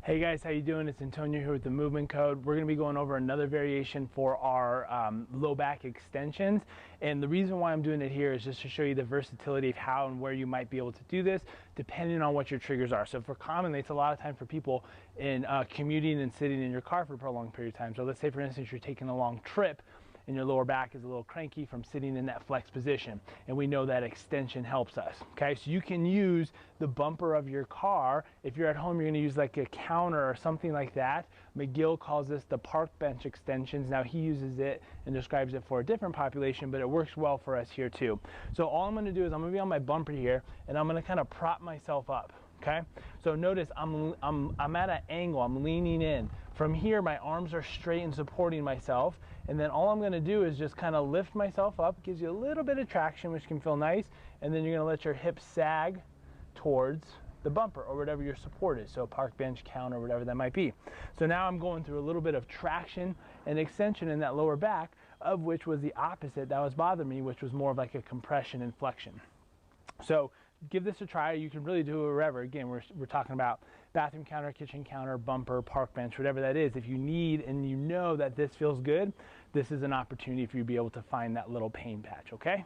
Hey guys, how you doing? It's Antonio here with the Movement Code. We're going to be going over another variation for our low back extensions. And the reason why I'm doing it here is just to show you the versatility of how and where you might be able to do this depending on what your triggers are. So for commonly, it's a lot of time for people in commuting and sitting in your car for a prolonged period of time. So let's say for instance, you're taking a long trip and your lower back is a little cranky from sitting in that flex position. And we know that extension helps us, okay? So you can use the bumper of your car. If you're at home, you're gonna use like a counter or something like that. McGill calls this the park bench extensions. Now he uses it and describes it for a different population, but it works well for us here too. So all I'm gonna do is I'm gonna be on my bumper here and I'm gonna kind of prop myself up. Okay, so notice I'm at an angle, I'm leaning in. From here, my arms are straight and supporting myself, and then all I'm gonna do is just kind of lift myself up, gives you a little bit of traction, which can feel nice, and then you're gonna let your hips sag towards the bumper or whatever your support is, so park bench, counter, whatever that might be. So now I'm going through a little bit of traction and extension in that lower back, of which was the opposite that was bothering me, which was more of like a compression and flexion. So give this a try. You can really do it wherever. Again, we're talking about bathroom counter, kitchen counter, bumper, park bench, whatever that is. If you need and you know that this feels good, this is an opportunity for you to be able to find that little pain patch, okay?